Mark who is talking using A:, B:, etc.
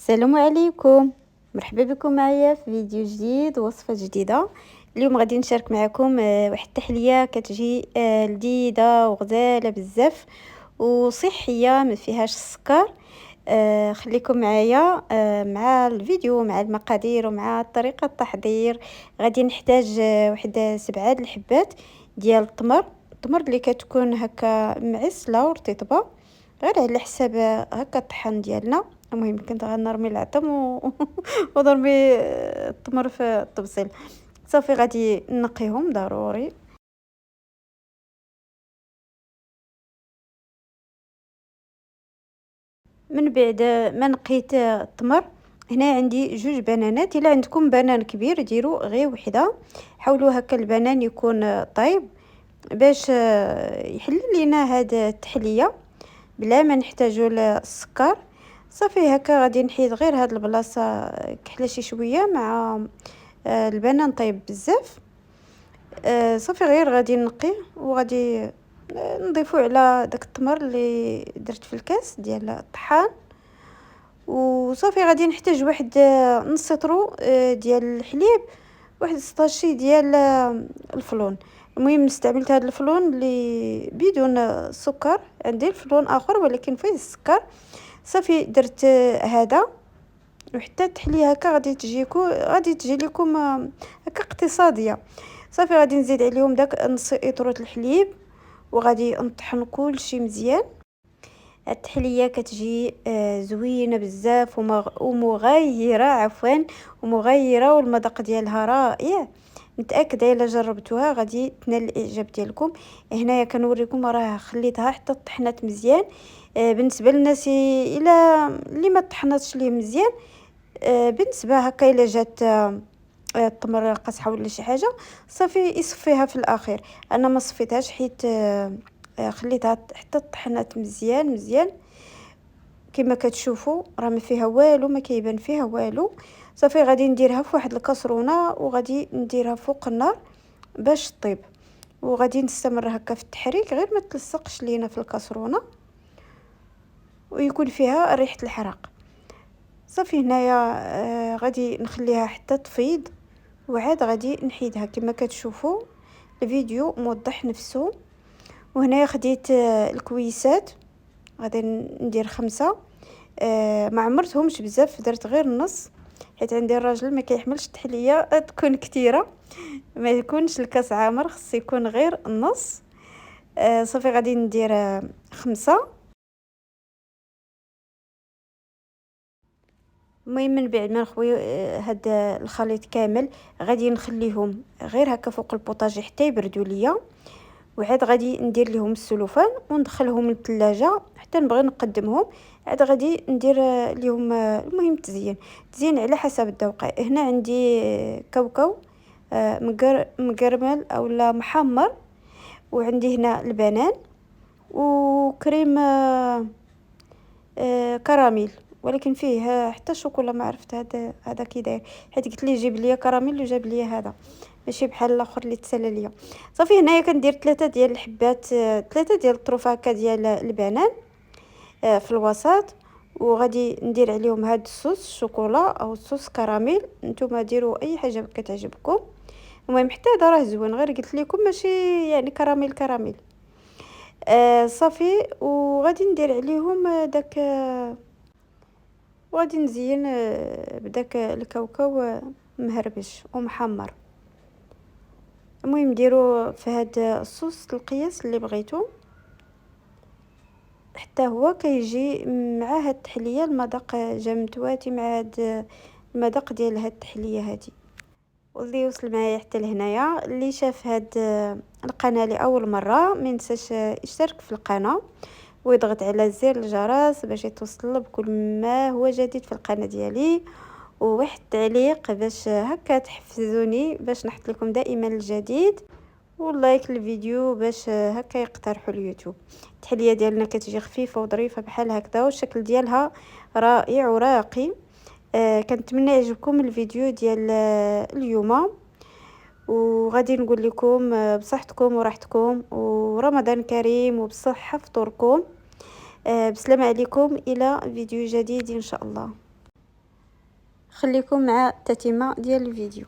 A: السلام عليكم. مرحبا بكم معايا في فيديو جديد ووصفة جديدة. اليوم غادي نشارك معكم واحد التحلية كتجي لذيذة وغزالة بزاف وصحية ما فيهاش السكر. خليكم معايا مع الفيديو مع المقادير ومع طريقة التحضير. غادي نحتاج واحد 7 الحبات ديال التمر اللي كتكون هكا معسلة ورطيطبة، غير على حساب هكا الطحن ديالنا. المهم كنت غنرمي العظم ونرمي التمر في الطبسيل. صافي غادي نقيهم ضروري. من بعد ما نقيت التمر، هنا عندي 2 بنانات. الا عندكم بنان كبير ديروا غير وحده. حاولوا هكا البنان يكون طيب باش يحل لينا هاد التحليه بلا ما نحتاجو للسكر. صافي هكا غادي نحيد غير هاد البلاصه كحله شي شويه مع البنان طيب بزاف. صافي غير غادي نقيه وغادي نضيفو على داك التمر اللي درت في الكاس ديال الطحان. وصافي غادي نحتاج واحد نص طرو ديال الحليب، واحد 16 ديال الفلون. المهم استعملت هذا الفلون اللي بدون سكر، عندي الفلون اخر ولكن فيه السكر. صافي درت هذا وحتى التحليه هكا غادي تجي لكم هكا اقتصاديه. صافي غادي نزيد عليهم داك نص اطروت الحليب وغادي نطحن كل شيء مزيان. التحليه كتجي زوينه بزاف ومغيره ومغيره والمذاق ديالها رائع. متاكده الا جربتوها غادي تنال الاعجاب ديالكم. هنايا كنوريكم راه خليتها حتى طحنات مزيان. بالنسبه للناس الا اللي ما طحناتش ليه مزيان، بالنسبه هكا الا جات التمر قاصحه ولا شي حاجه، صافي يصفيها في الاخير. انا ما صفيتهاش حيت خليتها حتى طحنات مزيان مزيان. كما كتشوفوا راه ما فيها والو، ما كيبان فيها والو. صافي غادي نديرها في واحد الكاسرونه وغادي نديرها فوق النار باش طيب، وغادي نستمر هكا في التحريك غير ما تلصقش لينا في الكاسرونه ويكون فيها ريحه الحرق. صافي هنايا غادي نخليها حتى تفيض وعاد غادي نحيدها. كما كتشوفوا الفيديو موضح نفسه. وهنا خديت الكويسات، غادي ندير 5. ما عمرتهمش بزاف، درت غير النص حيت عندي الراجل ما كيحملش التحليه تكون كثيره، ما يكونش الكاس عامر، خص يكون غير النص. صافي غادي ندير 5. المهم من بعد ما نخوي هاد الخليط كامل غادي نخليهم غير هكا فوق البوطاجي حتى يبردوا ليا، وعاد غادي ندير لهم السلوفان وندخلهم للثلاجه حتى نبغي نقدمهم. عاد غادي ندير لهم المهم تزيين على حسب الذوق. هنا عندي كاوكاو مقرمل اولا محمر، وعندي هنا البنان وكريم كراميل، ولكن فيه حتى الشوكولا. ما عرفت هذا كي داير، حيت قلت لي جيب لي كراميل وجاب لي هذا ماشي بحال الاخر اللي تسالى ليا. صافي هنايا كندير 3 ديال الحبات 3 ديال الطروف هكا ديال البنان في الوسط، وغادي ندير عليهم هاد الصوص الشوكولا او الصوص كراميل. نتوما ديروا اي حاجه كتعجبكم. المهم حتى هذا راه زوين، غير قلت لكم ماشي يعني كراميل. صافي وغادي ندير عليهم داك وغادي نزين بداك الكاوكاو مهربش ومحمر. المهم ديروا في هذا الصوص القياس اللي بغيتو، حتى هو كيجي مع هاد التحليه المذاق جا متواتي مع هاد المذاق ديال هاد التحليه هادي. واللي وصل معايا حتى لهنايا، اللي شاف هاد القناه لاول مره، ما ينساش يشترك في القناه ويضغط على زر الجرس باش يتوصل بكل ما هو جديد في القناه ديالي، وواحد التعليق باش هكا تحفزوني باش نحط لكم دائما الجديد، ولايك الفيديو باش هكا يقترحوا اليوتيوب. التحليه ديالنا كتجي خفيفه وظريفه بحال هكذا، والشكل ديالها رائع وراقي. كنتمنى يعجبكم الفيديو ديال اليوم، وغادي نقول لكم بصحتكم وراحتكم ورمضان كريم وبصحه فطوركم. بسلام عليكم، الى فيديو جديد ان شاء الله. خليكم مع التتمة ديال الفيديو.